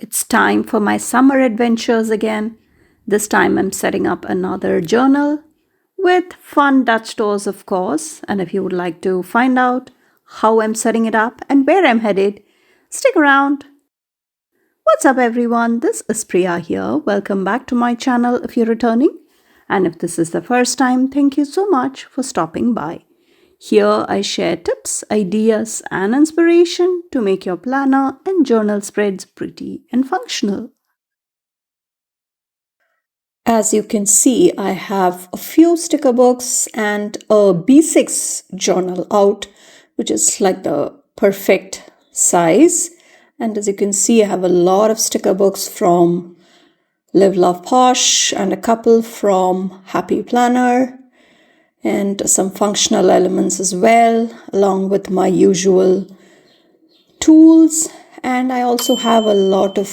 It's time for my summer adventures again. This time I'm setting up another journal with fun Dutch tours, of course. And if you would like to find out how I'm setting it up and where I'm headed, stick around. What's up, everyone? This is Priya here. Welcome back to my channel if you're returning. And if this is the first time, thank you so much for stopping by. Here I share tips, ideas, and inspiration to make your planner and journal spreads pretty and functional. As you can see, I have a few sticker books and a B6 journal out, which is like the perfect size. And as you can see, I have a lot of sticker books from Live, Love, Posh and a couple from Happy Planner, and some functional elements as well, along with my usual tools. And I also have a lot of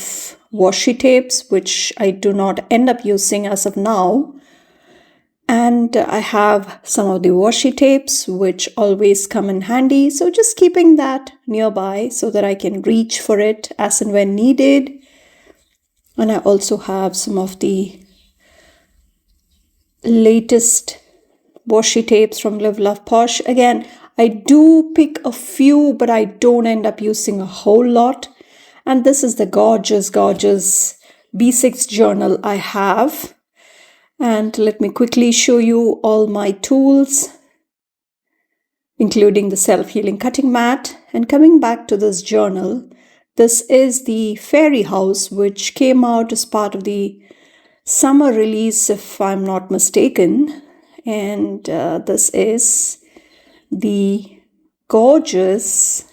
washi tapes, which I do not end up using as of now. And I have some of the washi tapes, which always come in handy. So just keeping that nearby so that I can reach for it as and when needed. And I also have some of the latest washi tapes from Live, Love, Posh. Again, I do pick a few, but I don't end up using a whole lot. And this is the gorgeous B6 journal I have. And let me quickly show you all my tools, including the self-healing cutting mat. And coming back to this journal, this is the fairy house, which came out as part of the summer release, if I'm not mistaken. And this is the gorgeous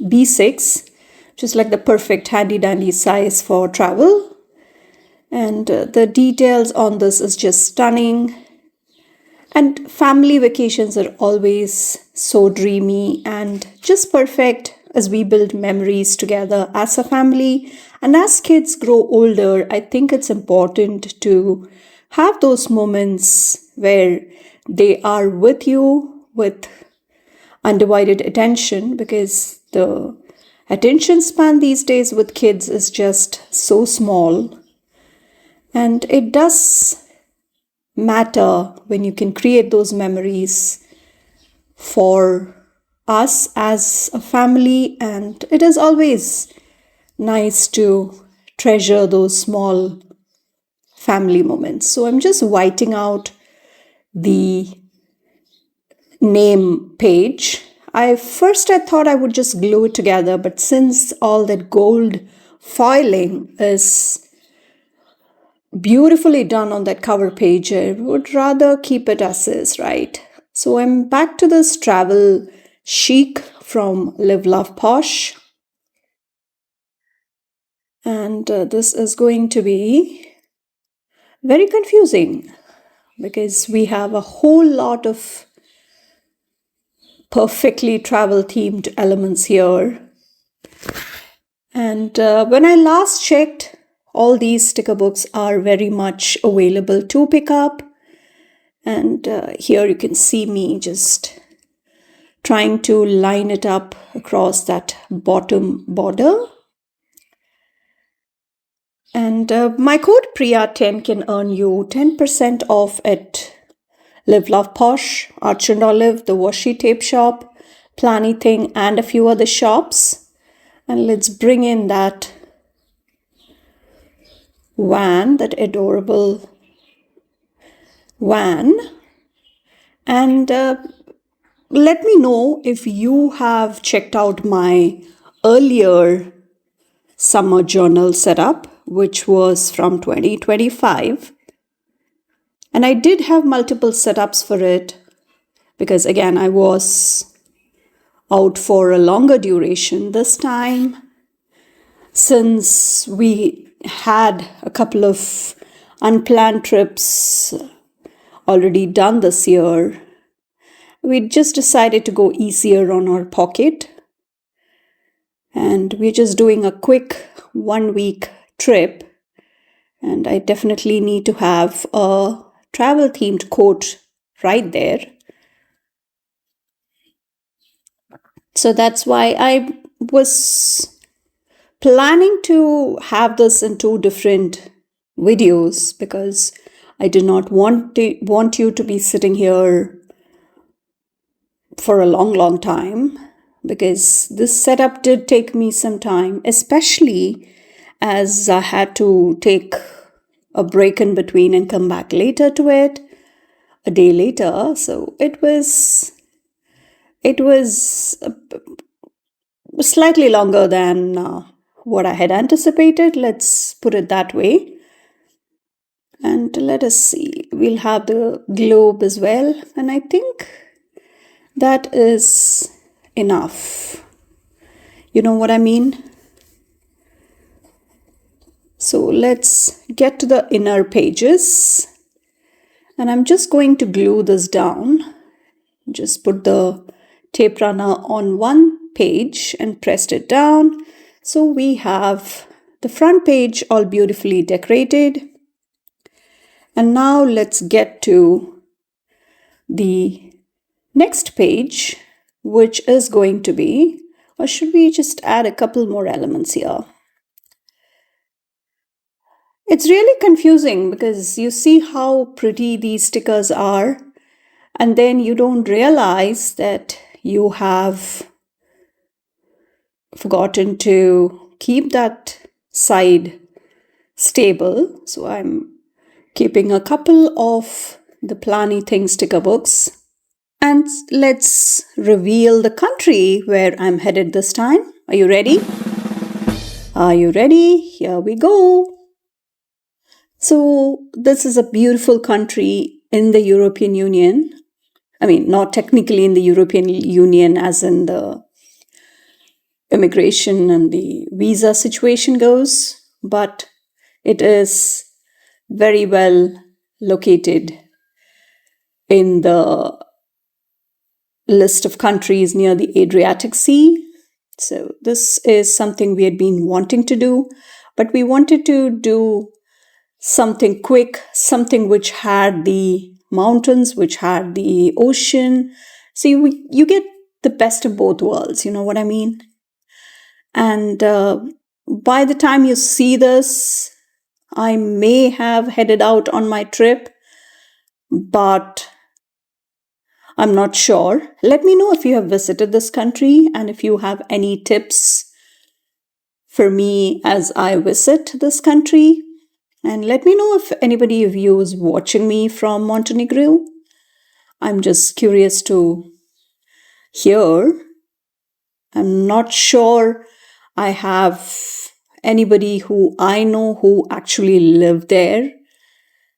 B6, which is like the perfect handy dandy size for travel. And the details on this is just stunning. And family vacations are always so dreamy and just perfect as we build memories together as a family. And as kids grow older, I think it's important to have those moments where they are with you with undivided attention, because the attention span these days with kids is just so small. And it does matter when you can create those memories for us as a family. And it is always nice to treasure those small family moments. So I'm just whiting out the name page. I thought I would just glue it together, but since all that gold foiling is beautifully done on that cover page, I would rather keep it as is, right? So I'm back to this travel chic from Live, Love, Posh. And this is going to be very confusing because we have a whole lot of perfectly travel themed elements here. And when I last checked, all these sticker books are very much available to pick up. And here you can see me just trying to line it up across that bottom border. And my code Priya10 can earn you 10% off at Live, Love, Posh, Arch and Olive, the washi tape shop, Planything, and a few other shops. And let's bring in that van, that adorable van. And let me know if you have checked out my earlier summer journal setup, which was from 2025. And I did have multiple setups for it because, again, I was out for a longer duration this time. Since we had a couple of unplanned trips already done this year, we just decided to go easier on our pocket. And we're just doing a quick 1-week trip. And I definitely need to have a travel themed coat right there. So that's why I was planning to have this in two different videos because I do not want you to be sitting here for a long time, because this setup did take me some time, especially as I had to take a break in between and come back later to it, a day later. So it was slightly longer than what I had anticipated. Let's put it that way. And let us see, we'll have the globe as well. And I think that is enough. You know what I mean? So let's get to the inner pages. And I'm just going to glue this down. Just put the tape runner on one page and pressed it down. So we have the front page all beautifully decorated. And now let's get to the next page, which is going to be, or should we just add a couple more elements here? It's really confusing because you see how pretty these stickers are, and then you don't realize that you have forgotten to keep that side stable. So I'm keeping a couple of the Planny Things sticker books. And let's reveal the country where I'm headed this time. Are you ready? Are you ready? Here we go. So this is a beautiful country in the European Union. I mean, not technically in the European Union as in the immigration and the visa situation goes, but it is very well located in the list of countries near the Adriatic Sea. So this is something we had been wanting to do, but we wanted to do something quick, something which had the mountains, which had the ocean. So you get the best of both worlds, you know what I mean? And by the time you see this, I may have headed out on my trip, but I'm not sure. Let me know if you have visited this country and if you have any tips for me as I visit this country. And let me know if anybody of you is watching me from Montenegro. I'm just curious to hear. I'm not sure I have anybody who I know who actually live there.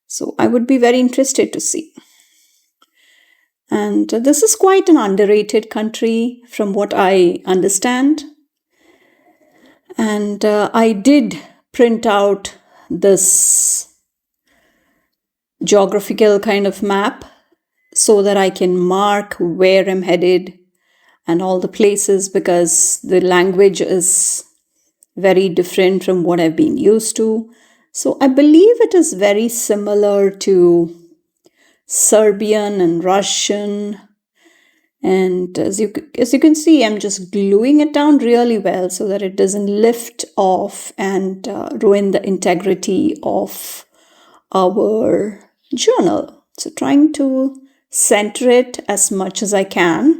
So I would be very interested to see. And this is quite an underrated country from what I understand. And I did print out this geographical kind of map so that I can mark where I'm headed and all the places, because the language is very different from what I've been used to. So I believe it is very similar to Serbian and Russian. And as you can see, I'm just gluing it down really well so that it doesn't lift off and ruin the integrity of our journal. So trying to center it as much as I can.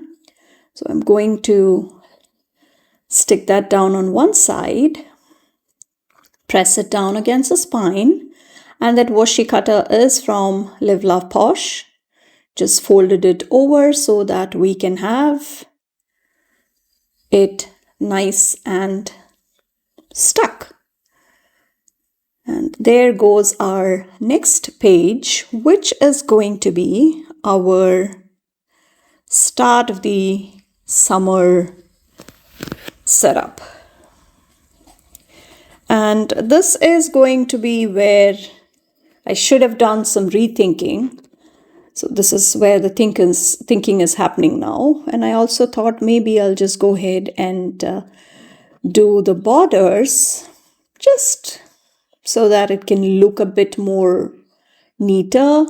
So I'm going to stick that down on one side, press it down against the spine, and that washi cutter is from Live Love Posh. Just folded it over so that we can have it nice and stuck. And there goes our next page, which is going to be our start of the summer setup. And this is going to be where I should have done some rethinking. So this is where the thinking is happening now. And I also thought maybe I'll just go ahead and do the borders just so that it can look a bit more neater.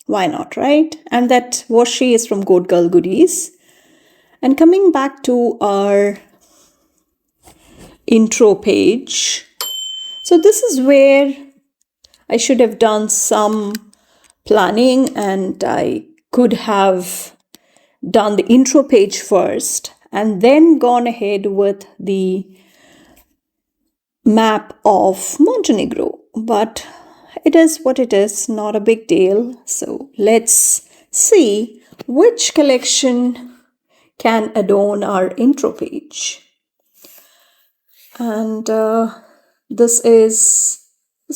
Why not, right? And that washi is from Goat Girl Goodies. And coming back to our intro page. So this is where I should have done some planning, and I could have done the intro page first and then gone ahead with the map of Montenegro. But it is what it is, not a big deal. So let's see which collection can adorn our intro page. And this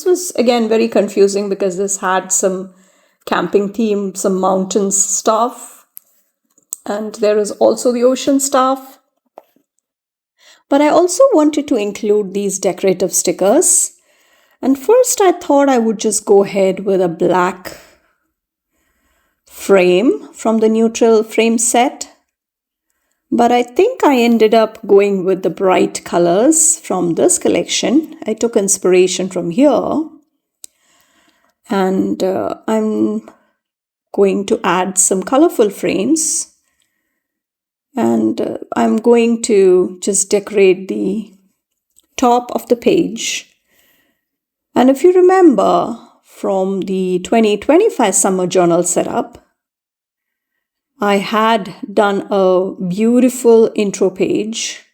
was again very confusing because this had some camping theme, some mountains stuff, and there is also the ocean stuff. But I also wanted to include these decorative stickers. And first I thought I would just go ahead with a black frame from the neutral frame set. But I think I ended up going with the bright colors from this collection. I took inspiration from here. And I'm going to add some colorful frames. And I'm going to just decorate the top of the page. And if you remember from the 2025 summer journal setup, I had done a beautiful intro page,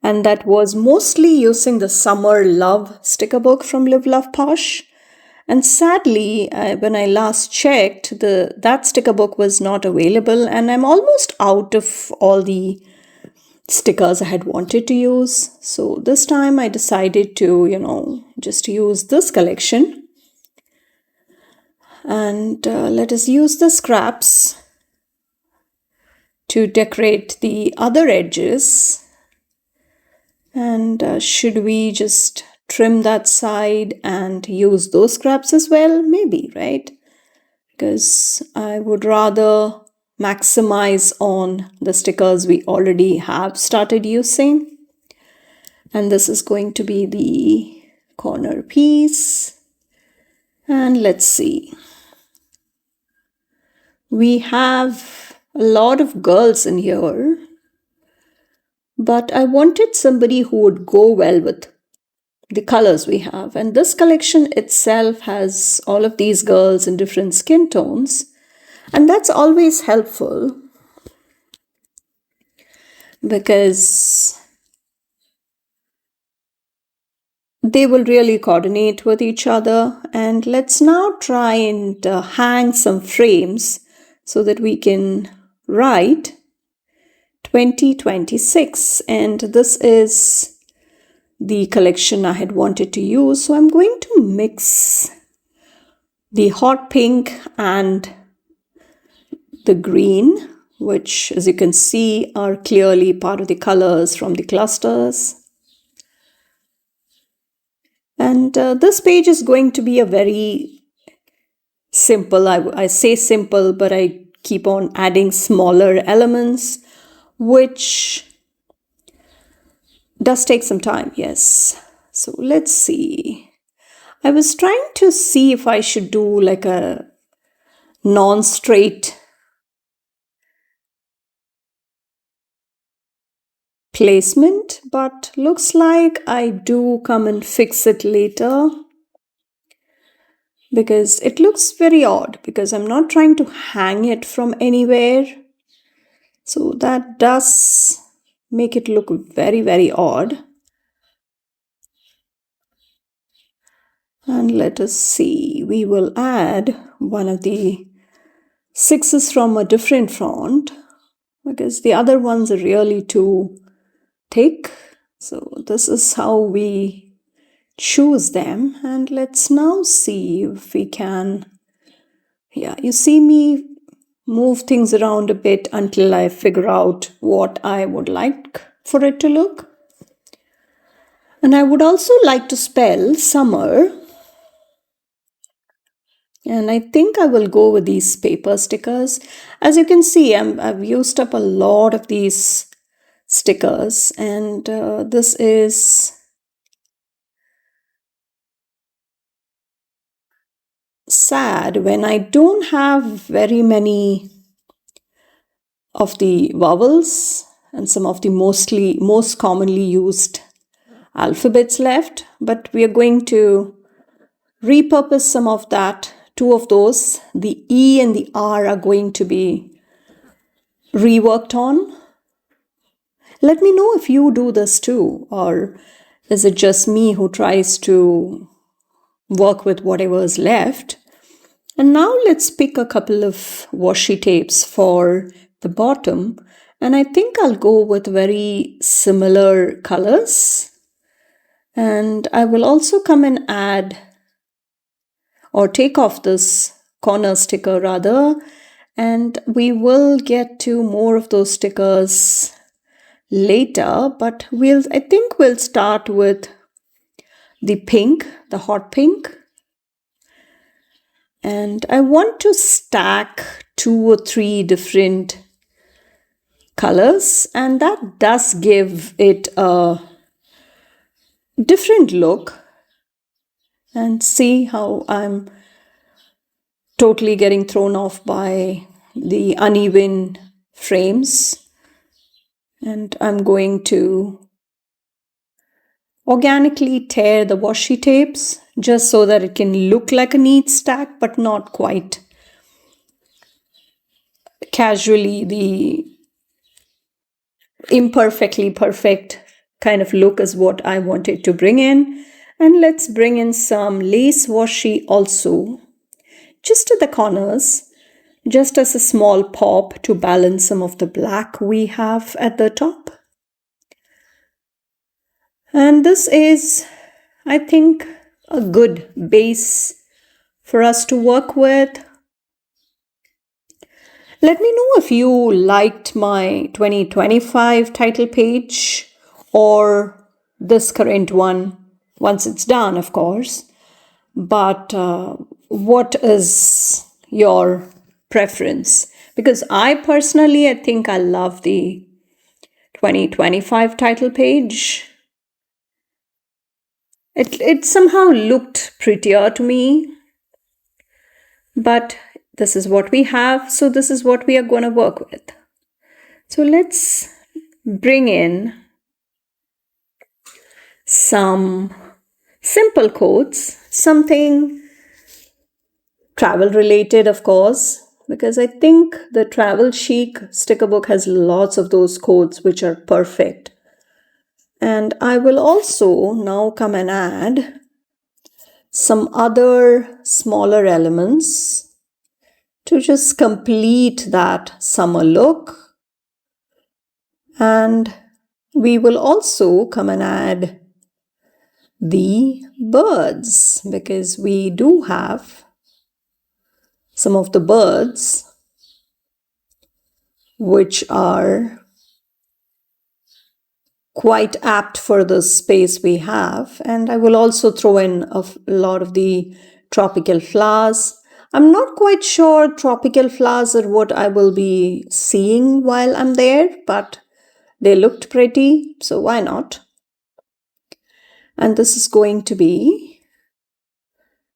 and that was mostly using the Summer Love sticker book from Live Love Posh. And sadly, when I last checked, that sticker book was not available, and I'm almost out of all the stickers I had wanted to use. So this time I decided to, just use this collection. And let us use the scraps to decorate the other edges. And should we just trim that side and use those scraps as well? Maybe, right? Because I would rather maximize on the stickers we already have started using. And this is going to be the corner piece. And let's see. We have a lot of girls in here, but I wanted somebody who would go well with the colors we have. And this collection itself has all of these girls in different skin tones. And that's always helpful because they will really coordinate with each other. And let's now try and hang some frames so that we can write 2026. And this is the collection I had wanted to use. So I'm going to mix the hot pink and the green, which, as you can see, are clearly part of the colors from the clusters. And this page is going to be a very simple, I say simple, but I keep on adding smaller elements, which does take some time, yes. So let's see. I was trying to see if I should do like a non-straight placement, but looks like I do come and fix it later because it looks very odd because I'm not trying to hang it from anywhere. So that does make it look very, very odd. And let us see, we will add one of the 6s from a different font because the other ones are really too thick. So this is how we choose them. And let's now see if we can, you see me move things around a bit until I figure out what I would like for it to look. And I would also like to spell summer. And I think I will go with these paper stickers. As you can see, I've used up a lot of these stickers, and this is sad when I don't have very many of the vowels and some of the most commonly used alphabets left, but we are going to repurpose some of that. Two of those, the E and the R, are going to be reworked on. Let me know if you do this too, or is it just me who tries to work with whatever is left? And now let's pick a couple of washi tapes for the bottom. And I think I'll go with very similar colors. And I will also come and add or take off this corner sticker rather. And we will get to more of those stickers later, but I think we'll start with the pink, the hot pink. And I want to stack 2 or 3 different colors, and that does give it a different look. And see how I'm totally getting thrown off by the uneven frames. And I'm going to organically tear the washi tapes just so that it can look like a neat stack, but not quite casually the imperfectly perfect kind of look is what I wanted to bring in. And let's bring in some lace washi also, just at the corners, just as a small pop to balance some of the black we have at the top. And this is, I think, a good base for us to work with. Let me know if you liked my 2025 title page or this current one, once it's done, of course. But what is your preference? Because I think I love the 2025 title page. It somehow looked prettier to me, but this is what we have, so this is what we are going to work with. So let's bring in some simple quotes, something travel related, of course, because I think the Travel Chic sticker book has lots of those quotes which are perfect. And I will also now come and add some other smaller elements to just complete that summer look. And we will also come and add the birds, because we do have some of the birds which are quite apt for the space we have. And I will also throw in a lot of the tropical flowers. I'm not quite sure tropical flowers are what I will be seeing while I'm there, but they looked pretty, so why not? And this is going to be,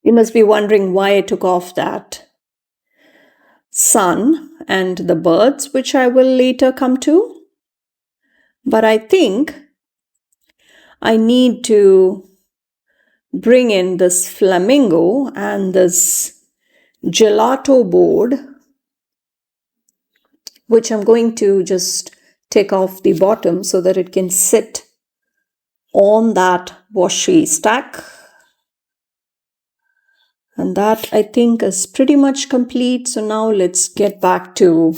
you must be wondering why I took off that sun and the birds, which I will later come to. But I think I need to bring in this flamingo and this gelato board, which I'm going to just take off the bottom so that it can sit on that washi stack. And that, I think, is pretty much complete. So now let's get back to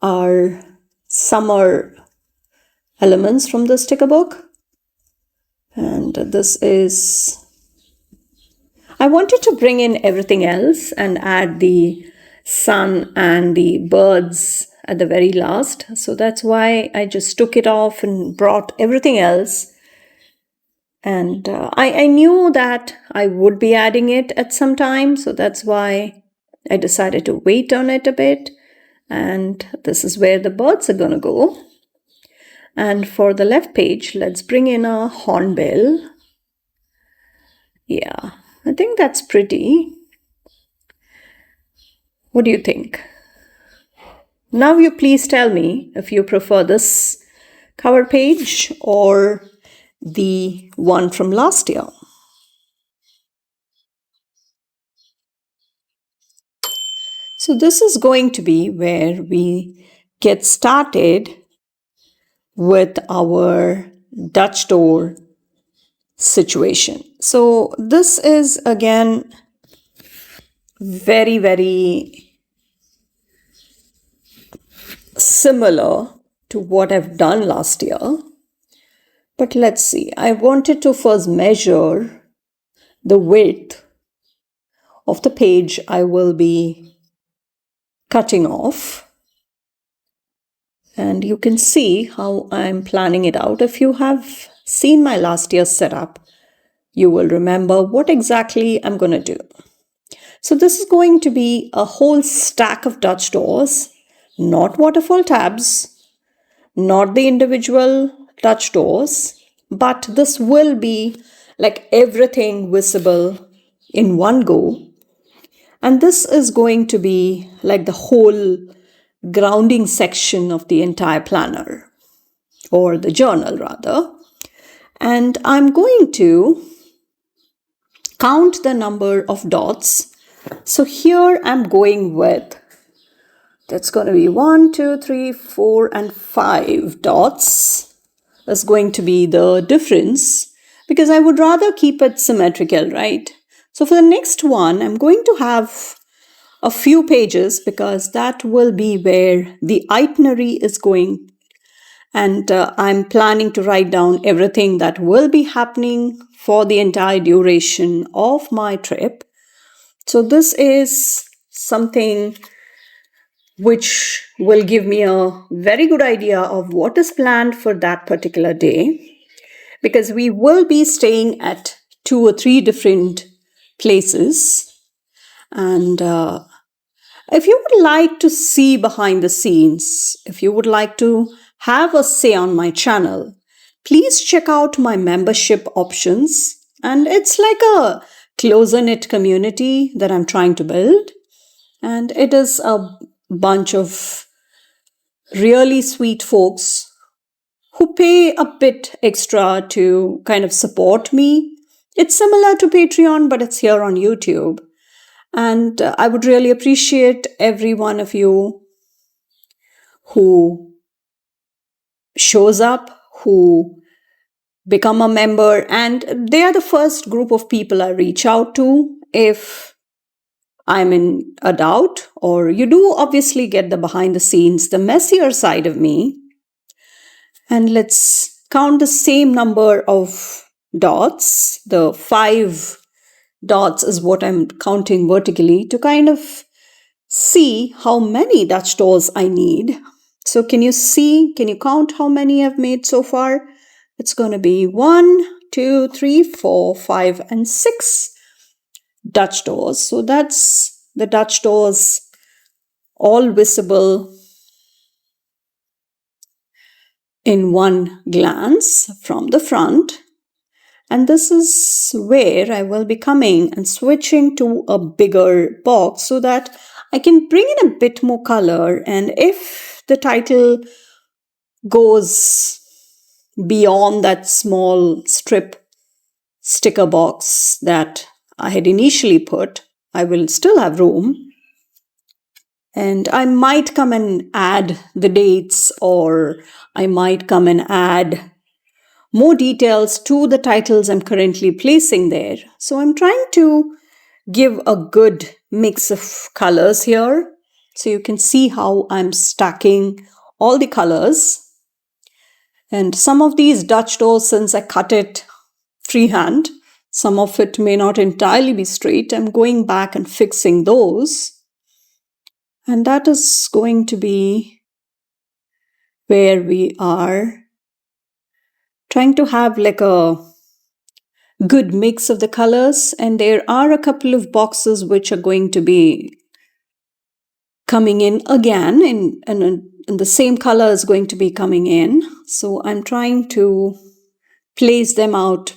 our summer elements from the sticker book. And this is, I wanted to bring in everything else and add the sun and the birds at the very last. So that's why I just took it off and brought everything else. And I knew that I would be adding it at some time. So that's why I decided to wait on it a bit. And this is where the birds are going to go. And for the left page, let's bring in a hornbill. Yeah, I think that's pretty. What do you think? Now you please tell me if you prefer this cover page or the one from last year. So this is going to be where we get started with our Dutch door situation. So this is again very, very similar to what I've done last year. But let's see, I wanted to first measure the width of the page I will be cutting off. And you can see how I'm planning it out. If you have seen my last year's setup, you will remember what exactly I'm going to do. So this is going to be a whole stack of Dutch doors, not waterfall tabs, not the individual Dutch doors, but this will be like everything visible in one go. And this is going to be like the whole grounding section of the entire planner, or the journal rather. And I'm going to count the number of dots. So here I'm going with, that's going to be 1, 2, 3, 4, and 5 dots. That's going to be the difference, because I would rather keep it symmetrical, right? So for the next one, I'm going to have a few pages, because that will be where the itinerary is going. And I'm planning to write down everything that will be happening for the entire duration of my trip. So this is something which will give me a very good idea of what is planned for that particular day, because we will be staying at 2 or 3 different places. And if you would like to see behind the scenes, if you would like to have a say on my channel, please check out my membership options. And it's like a closer-knit community that I'm trying to build. And it is a bunch of really sweet folks who pay a bit extra to kind of support me. It's similar to Patreon, but it's here on YouTube. And I would really appreciate every one of you who shows up, who become a member, and they are the first group of people I reach out to if I'm in a doubt, or you do obviously get the behind the scenes, the messier side of me. And let's count the same number of dots. The 5 dots is what I'm counting vertically to kind of see how many Dutch doors I need. So can you count how many I've made so far? It's going to be 1, 2, 3, 4, 5, and 6 Dutch doors. So that's the Dutch doors all visible in one glance from the front. And this is where I will be coming and switching to a bigger box so that I can bring in a bit more color. And if the title goes beyond that small strip sticker box that I had initially put, I will still have room. And I might come and add the dates, or I might come and add more details to the titles I'm currently placing there. So I'm trying to give a good mix of colors here. So you can see how I'm stacking all the colors. And some of these Dutch doors, since I cut it freehand, some of it may not entirely be straight. I'm going back and fixing those. And that is going to be where we are trying to have like a good mix of the colors. And there are a couple of boxes which are going to be coming in again, and the same color is going to be coming in. So I'm trying to place them out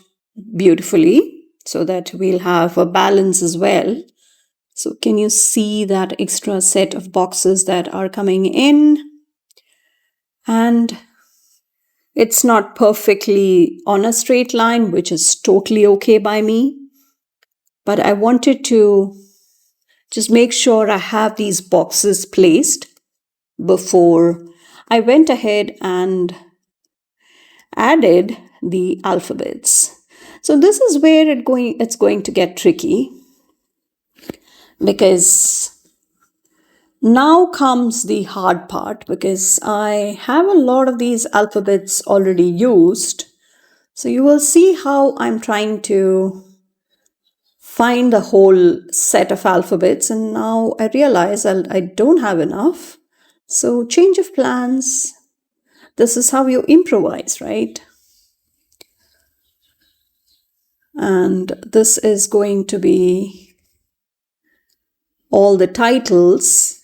beautifully so that we'll have a balance as well. So can you see that extra set of boxes that are coming in? And It's not perfectly on a straight line, which is totally okay by me. But I wanted to just make sure I have these boxes placed before I went ahead and added the alphabets. So this is where it's going to get tricky, because now comes the hard part, because I have a lot of these alphabets already used. So you will see how I'm trying to find the whole set of alphabets, and now I realize I don't have enough. So change of plans. This is how you improvise, right? And this is going to be all the titles.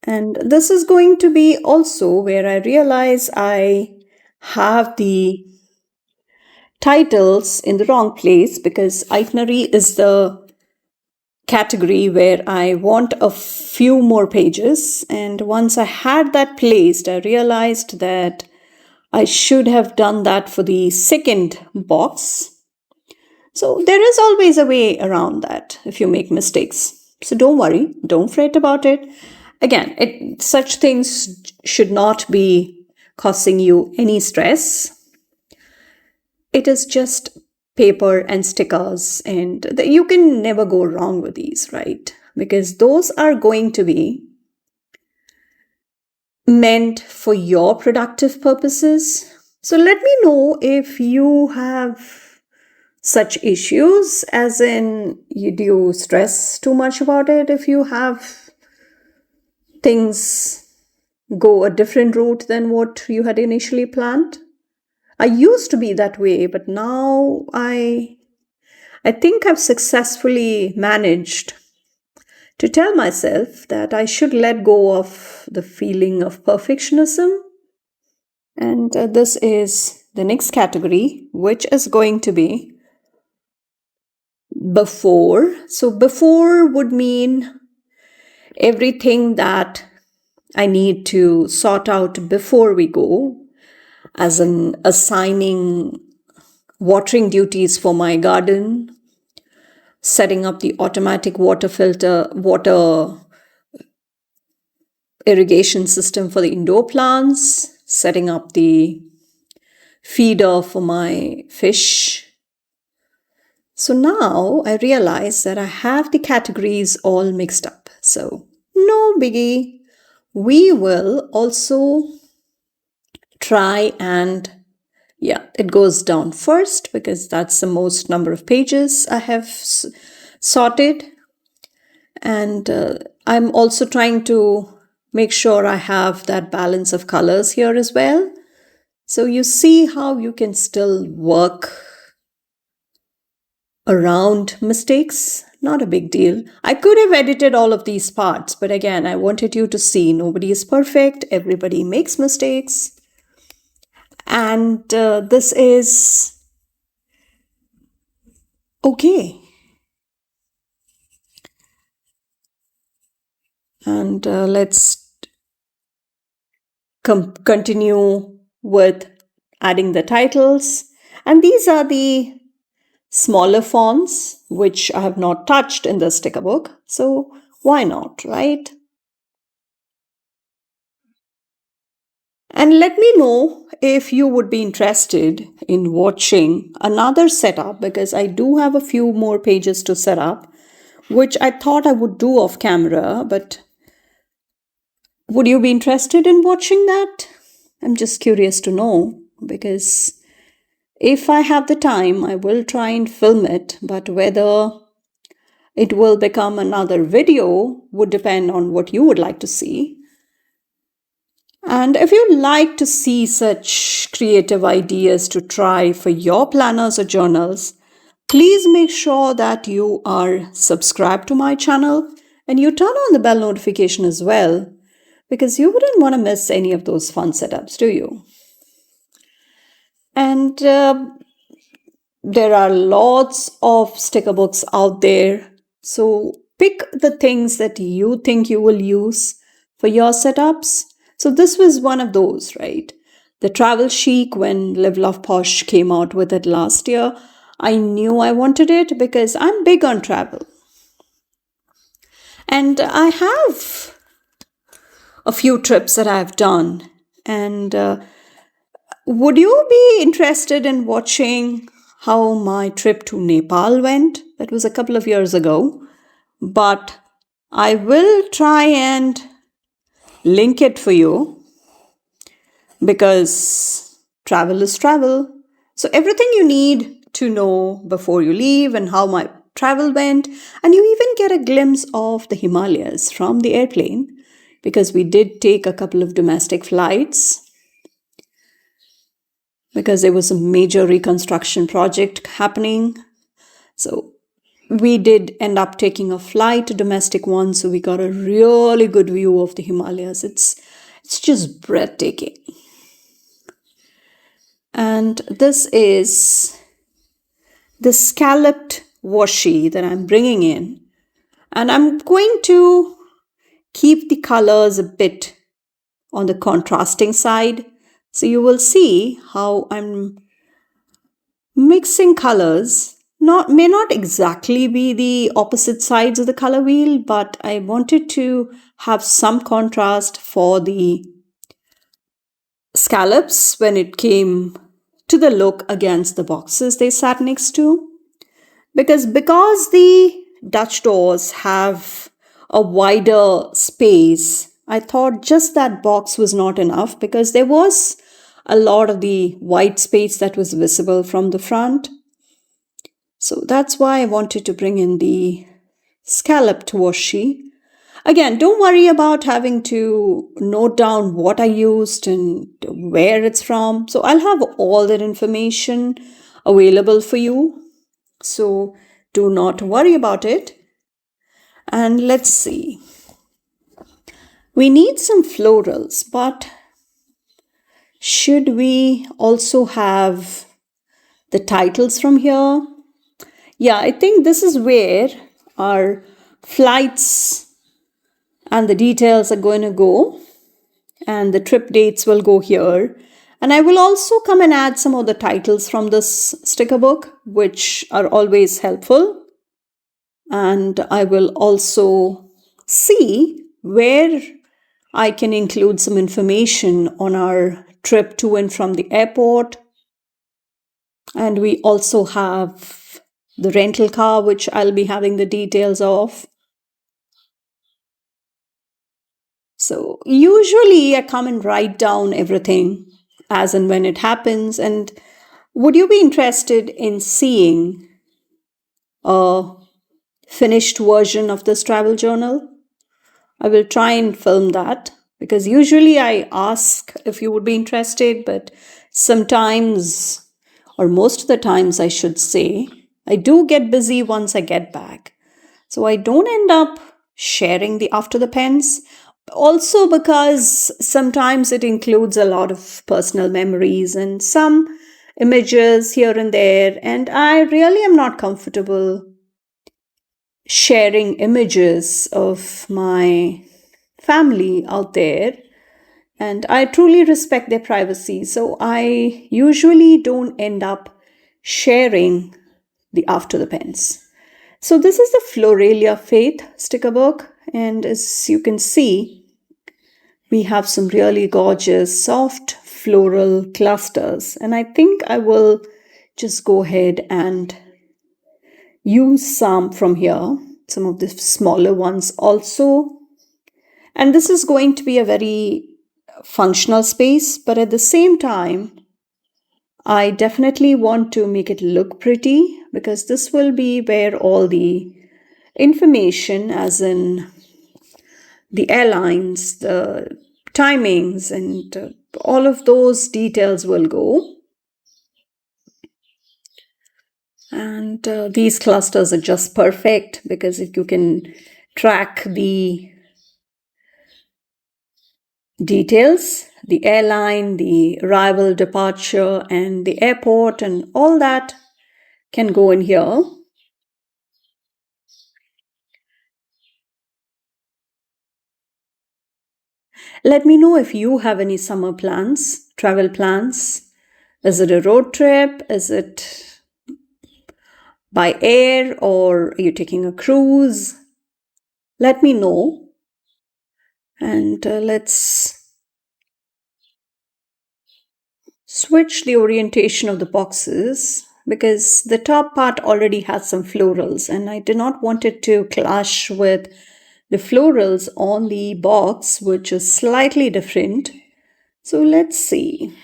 And this is going to be also where I realize I have the titles in the wrong place, because itinerary is the category where I want a few more pages. And once I had that placed, I realized that I should have done that for the second box. So there is always a way around that if you make mistakes. So don't worry, don't fret about it. Again, such things should not be causing you any stress. It is just paper and stickers, and you can never go wrong with these, right? Because those are going to be meant for your productive purposes. So let me know if you have such issues, as in, do you stress too much about it if you have things go a different route than what you had initially planned? I used to be that way, but now I think I've successfully managed to tell myself that I should let go of the feeling of perfectionism. And this is the next category, which is going to be before. So before would mean everything that I need to sort out before we go, as in assigning watering duties for my garden, setting up the automatic water irrigation system for the indoor plants, setting up the feeder for my fish. So now I realize that I have the categories all mixed up. So no biggie. We will also try and, it goes down first because that's the most number of pages I have sorted. And I'm also trying to make sure I have that balance of colors here as well. So you see how you can still work around mistakes. Not a big deal. I could have edited all of these parts, but again, I wanted you to see nobody is perfect. Everybody makes mistakes. And this is okay. And let's continue with adding the titles. And these are the smaller fonts, which I have not touched in the sticker book. So why not, right? And let me know if you would be interested in watching another setup, because I do have a few more pages to set up, which I thought I would do off camera, but would you be interested in watching that? I'm just curious to know, because if I have the time, I will try and film it, but whether it will become another video would depend on what you would like to see. And if you'd like to see such creative ideas to try for your planners or journals, please make sure that you are subscribed to my channel and you turn on the bell notification as well, because you wouldn't want to miss any of those fun setups, do you? And there are lots of sticker books out there. So pick the things that you think you will use for your setups. So this was one of those, right? the travel chic when Live Love Posh came out with it last year. I knew I wanted it because I'm big on travel. And I have a few trips that I've done. And would you be interested in watching how my trip to Nepal went? That was a couple of years ago. But I will try and link it for you because travel is travel. So, everything you need to know before you leave and how my travel went, and you even get a glimpse of the Himalayas from the airplane because we did take a couple of domestic flights because there was a major reconstruction project happening. So, we did end up taking a flight, a domestic one, so we got a really good view of the Himalayas. It's just breathtaking. And this is the scalloped washi that I'm bringing in. And I'm going to keep the colors a bit on the contrasting side. So you will see how I'm mixing colors. May not exactly be the opposite sides of the color wheel, but I wanted to have some contrast for the scallops when it came to the look against the boxes they sat next to. Because the Dutch doors have a wider space, I thought just that box was not enough because there was a lot of the white space that was visible from the front. So that's why I wanted to bring in the scalloped washi. Again, don't worry about having to note down what I used and where it's from. So I'll have all that information available for you. So do not worry about it. And let's see. We need some florals, but should we also have the titles from here? Yeah, I think this is where our flights and the details are going to go, and the trip dates will go here. And I will also come and add some of the titles from this sticker book, which are always helpful. And I will also see where I can include some information on our trip to and from the airport. And we also have the rental car, which I'll be having the details of. So usually I come and write down everything as and when it happens. And would you be interested in seeing a finished version of this travel journal? I will try and film that because usually I ask if you would be interested, but sometimes, or most of the times, I should say, I do get busy once I get back. So I don't end up sharing the after the pens. Also, because sometimes it includes a lot of personal memories and some images here and there, and I really am not comfortable sharing images of my family out there, and I truly respect their privacy. So I usually don't end up sharing the after the pens. So this is the Floralia Faith sticker book, and as you can see, we have some really gorgeous soft floral clusters, and I think I will just go ahead and use some from here, some of the smaller ones also. And this is going to be a very functional space, but at the same time, I definitely want to make it look pretty because this will be where all the information, as in the airlines, the timings, and all of those details will go. And these clusters are just perfect because if you can track the details, the airline, the arrival, departure, and the airport, and all that can go in here. Let me know if you have any summer plans, travel plans. Is it a road trip? Is it by air, or are you taking a cruise? Let me know, and let's switch the orientation of the boxes, because the top part already has some florals and I did not want it to clash with the florals on the box, which is slightly different. So let's see.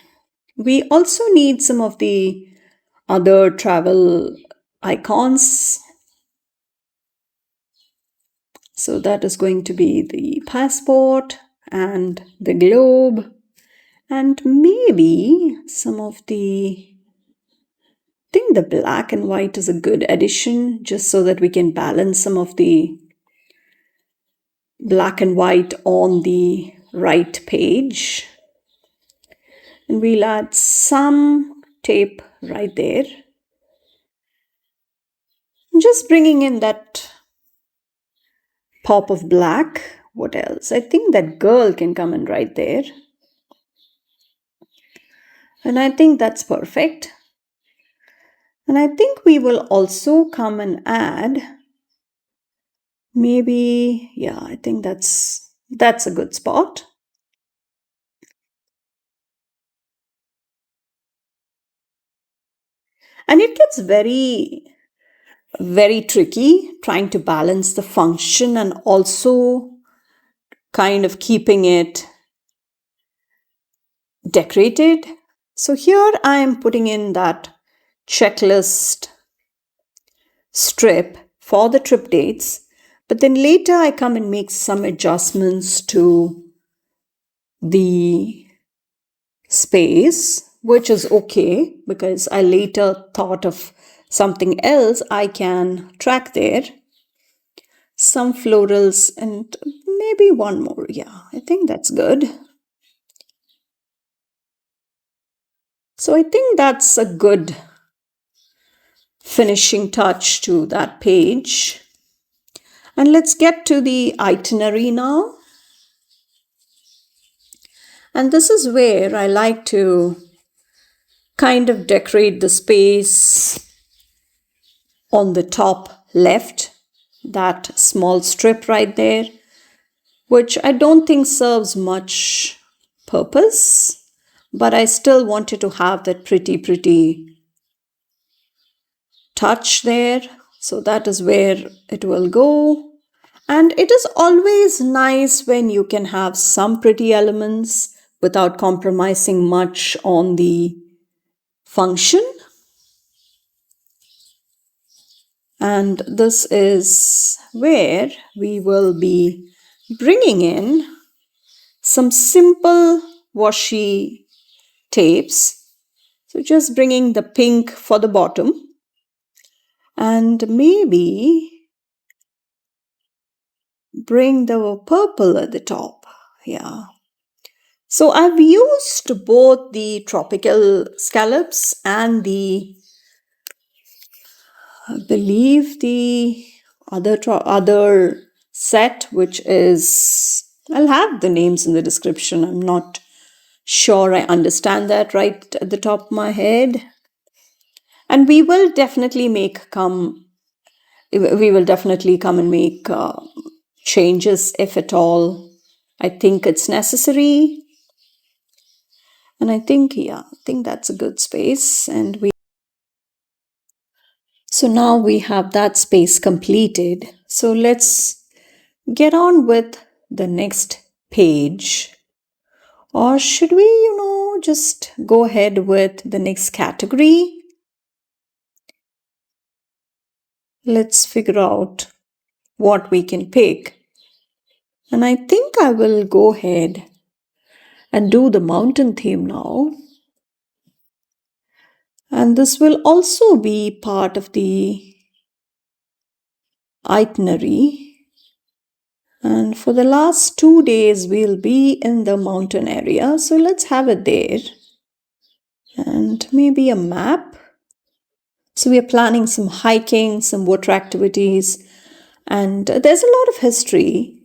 We also need some of the other travel icons. So that is going to be the passport and the globe, and maybe some of the, I think the black and white is a good addition, just so that we can balance some of the black and white on the right page. And we'll add some tape right there. Just bringing in that pop of black. What else? I think that girl can come in right there. And I think that's perfect. And I think we will also come and add, maybe, yeah, I think that's a good spot. And it gets very, very tricky trying to balance the function and also kind of keeping it decorated. So here I am putting in that checklist strip for the trip dates, but then later I come and make some adjustments to the space, which is okay because I later thought of something else I can track there. Some florals and maybe one more. Yeah, I think that's good. So I think that's a good finishing touch to that page. And let's get to the itinerary now. And this is where I like to kind of decorate the space on the top left, that small strip right there, which I don't think serves much purpose, but I still wanted to have that pretty touch there. So that is where it will go. And it is always nice when you can have some pretty elements without compromising much on the function. And this is where we will be bringing in some simple washi tapes. So just bringing the pink for the bottom and maybe bring the purple at the top. Yeah. So I've used both the tropical scallops and the, I believe the other set, which is, I'll have the names in the description. I'm not sure I understand that right at the top of my head. And we will definitely come and make changes if at all I think it's necessary. And I think that's a good space. And so now we have that space completed. So let's get on with the next page. Or should we, just go ahead with the next category? Let's figure out what we can pick. And I think I will go ahead and do the mountain theme now. And this will also be part of the itinerary. And for the last 2 days, we'll be in the mountain area. So let's have it there. And maybe a map. So we are planning some hiking, some water activities. And there's a lot of history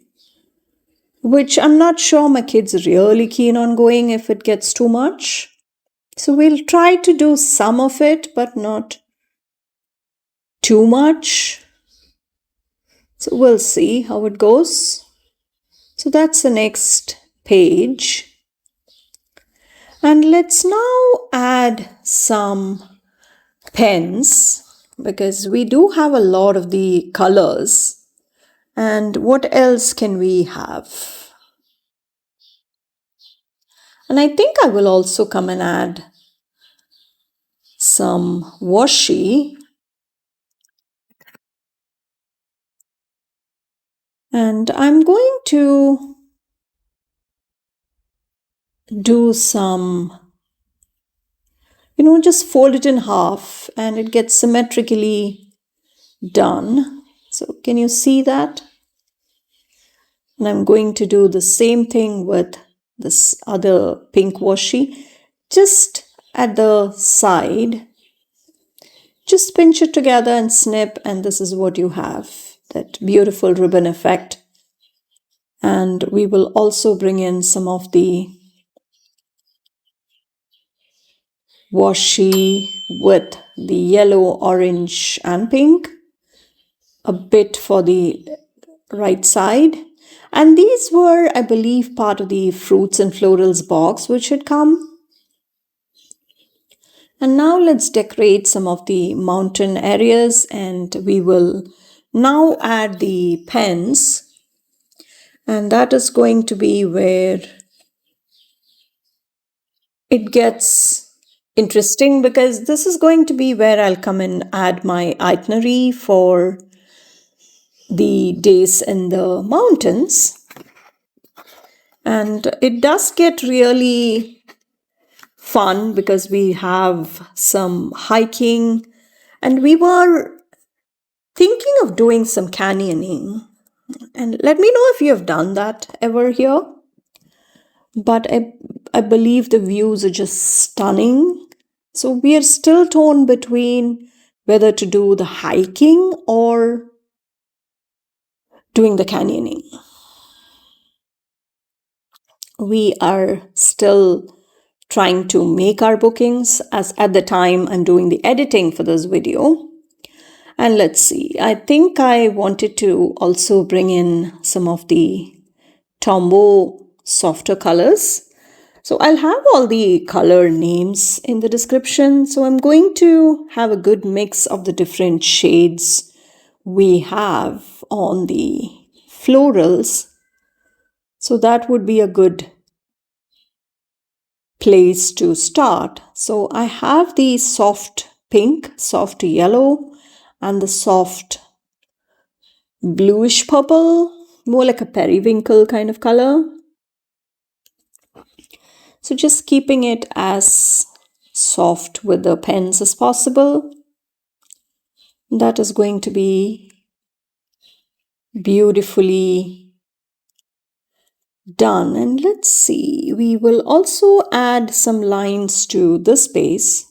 which I'm not sure my kids are really keen on going if it gets too much. So we'll try to do some of it, but not too much. So we'll see how it goes. So that's the next page. And let's now add some pens because we do have a lot of the colors. And what else can we have? And I think I will also come and add some washi. And I'm going to do some, just fold it in half and it gets symmetrically done. So can you see that? And I'm going to do the same thing with this other pink washi, just at the side. Just pinch it together and snip, and this is what you have, that beautiful ribbon effect. And we will also bring in some of the washi with the yellow, orange, and pink, a bit for the right side. And these were, I believe, part of the fruits and florals box which had come. And now let's decorate some of the mountain areas, and we will now add the pens. And that is going to be where it gets interesting, because this is going to be where I'll come and add my itinerary for the days in the mountains. And it does get really fun because we have some hiking, and we were thinking of doing some canyoning. And let me know if you have done that ever here. But I believe the views are just stunning. So we are still torn between whether to do the hiking or doing the canyoning. We are still trying to make our bookings, as at the time I'm doing the editing for this video. And let's see, I think I wanted to also bring in some of the Tombow softer colors. So I'll have all the color names in the description. So I'm going to have a good mix of the different shades we have on the florals. So that would be a good place to start. So I have the soft pink, soft yellow, and the soft bluish purple, more like a periwinkle kind of color. So just keeping it as soft with the pens as possible. That is going to be beautifully done. And let's see, we will also add some lines to this space.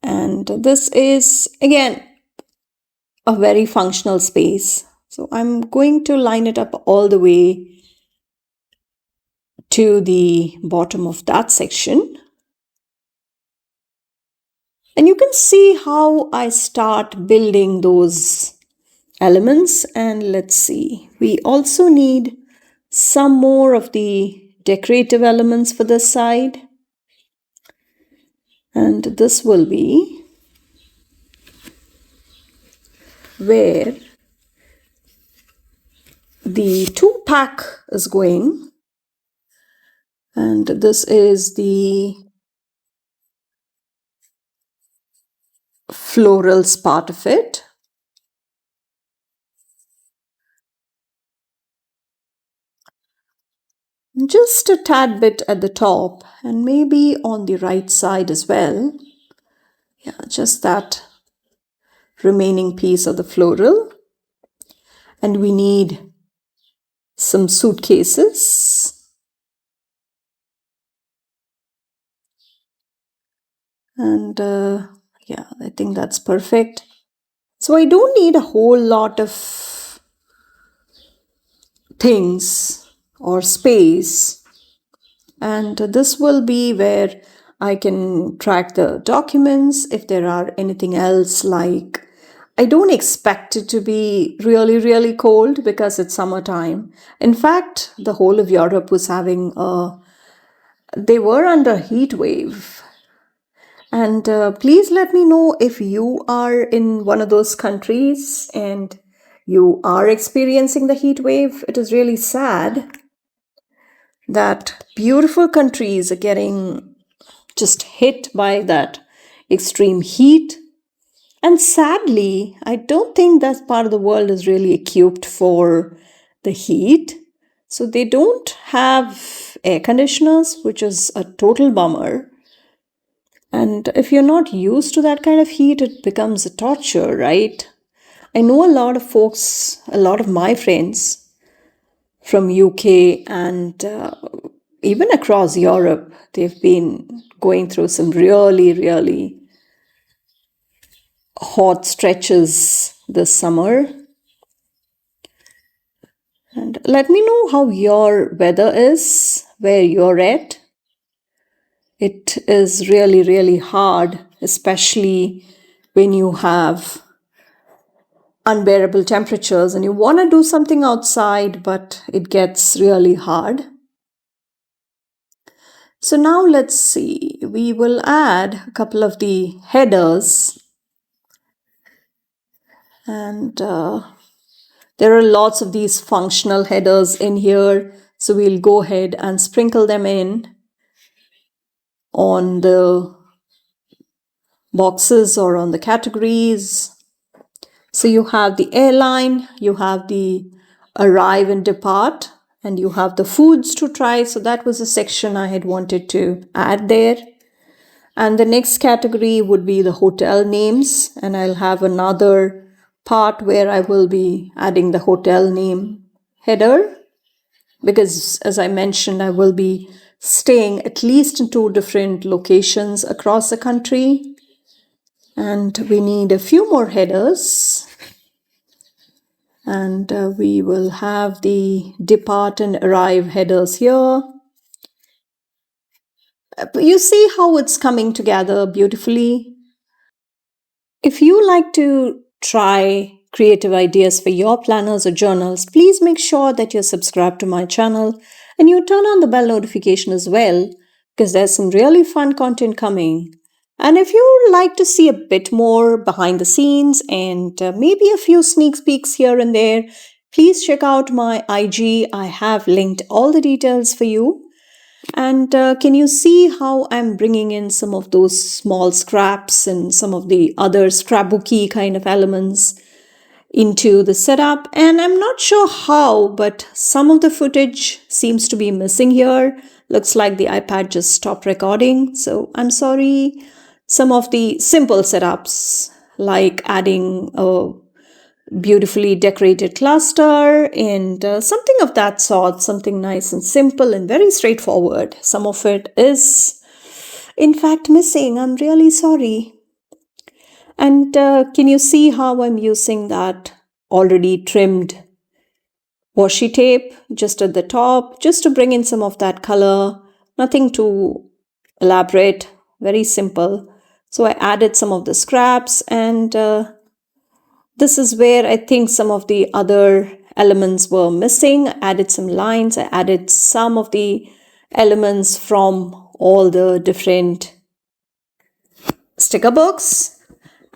And this is, again, a very functional space. So I'm going to line it up all the way to the bottom of that section. And you can see how I start building those elements. And let's see, we also need some more of the decorative elements for this side. And this will be where the 2-pack is going. And this is the florals part of it. Just a tad bit at the top and maybe on the right side as well. Yeah, just that remaining piece of the floral. And we need some suitcases. And yeah, I think that's perfect. So I don't need a whole lot of things or space. And this will be where I can track the documents. If there are anything else, like I don't expect it to be really, really cold because it's summertime. In fact, the whole of Europe was they were under heat wave. And please let me know if you are in one of those countries and you are experiencing the heat wave. It is really sad that beautiful countries are getting just hit by that extreme heat. And sadly, I don't think that part of the world is really equipped for the heat. So they don't have air conditioners, which is a total bummer. And if you're not used to that kind of heat, it becomes a torture, right? I know a lot of folks, a lot of my friends from UK and even across Europe, they've been going through some really, really hot stretches this summer. And let me know how your weather is, where you're at. It is really, really hard, especially when you have unbearable temperatures and you want to do something outside, but it gets really hard. So now let's see, we will add a couple of the headers, and there are lots of these functional headers in here. So we'll go ahead and sprinkle them in on the boxes or on the categories. So you have the airline, you have the arrive and depart, and you have the foods to try. So that was a section I had wanted to add there. And the next category would be the hotel names, and I'll have another part where I will be adding the hotel name header, because as I mentioned, I will be staying at least in 2 different locations across the country. And we need a few more headers. And we will have the depart and arrive headers here. You see how it's coming together beautifully. If you like to try creative ideas for your planners or journals, please make sure that you're subscribed to my channel and you turn on the bell notification as well, because there's some really fun content coming. And if you like to see a bit more behind the scenes and maybe a few sneak peeks here and there, please check out my IG. I have linked all the details for you. And can you see how I'm bringing in some of those small scraps and some of the other scrapbooky kind of elements into the setup? And I'm not sure how, but some of the footage seems to be missing here. Looks like the iPad just stopped recording. So I'm sorry. Some of the simple setups, like adding a beautifully decorated cluster and something of that sort, something nice and simple and very straightforward. Some of it is, in fact, missing. I'm really sorry. And can you see how I'm using that already trimmed washi tape just at the top, just to bring in some of that color? Nothing too elaborate, very simple. So I added some of the scraps, and this is where I think some of the other elements were missing. I added some lines. I added some of the elements from all the different sticker books.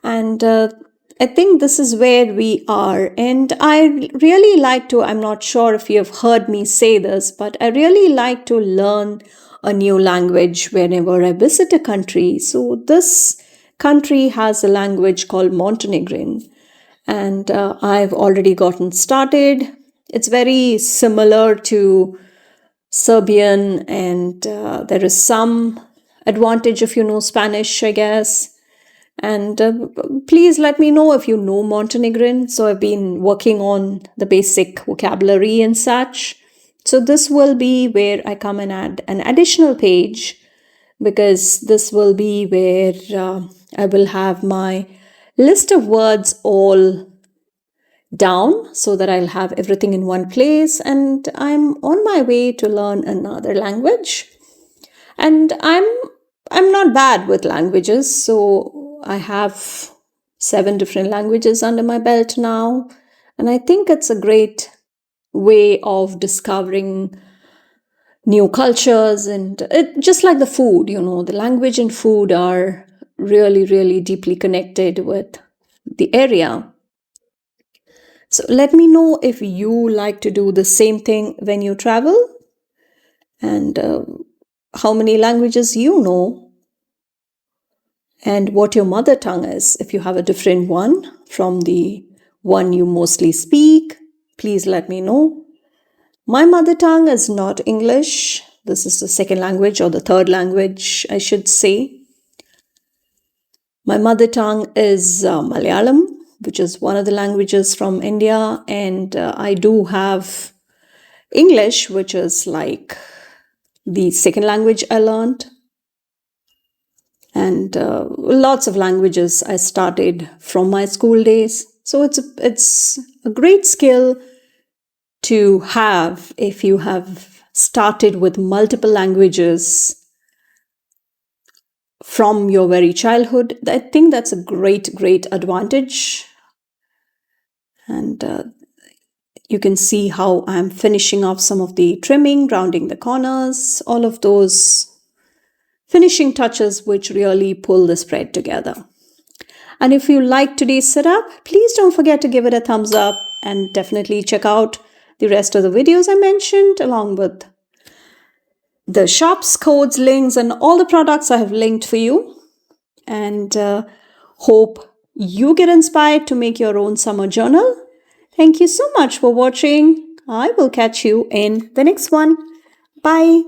And I think this is where we are. And I really like to, I'm not sure if you have heard me say this, but I really like to learn a new language whenever I visit a country. So this country has a language called Montenegrin. And I've already gotten started. It's very similar to Serbian, and there is some advantage if you know Spanish, I guess. And please let me know if you know Montenegrin. So I've been working on the basic vocabulary and such. So this will be where I come and add an additional page, because this will be where I will have my list of words all down so that I'll have everything in one place. And I'm on my way to learn another language. And I'm not bad with languages, so I have 7 different languages under my belt now. And I think it's a great way of discovering new cultures, and just like the food, the language and food are really, really deeply connected with the area. So let me know if you like to do the same thing when you travel, and how many languages you know, and what your mother tongue is. If you have a different one from the one you mostly speak, please let me know. My mother tongue is not English. This is the second language, or the third language, I should say. My mother tongue is Malayalam, which is one of the languages from India. And I do have English, which is like the second language I learned. And lots of languages I started from my school days. So it's a great skill to have if you have started with multiple languages from your very childhood. I think that's a great, great advantage. And you can see how I'm finishing off some of the trimming, rounding the corners, all of those finishing touches which really pull the spread together. And if you like today's setup, please don't forget to give it a thumbs up, and definitely check out the rest of the videos I mentioned, along with the shops, codes, links, and all the products I have linked for you. And hope you get inspired to make your own summer journal. Thank you so much for watching. I will catch you in the next one. Bye.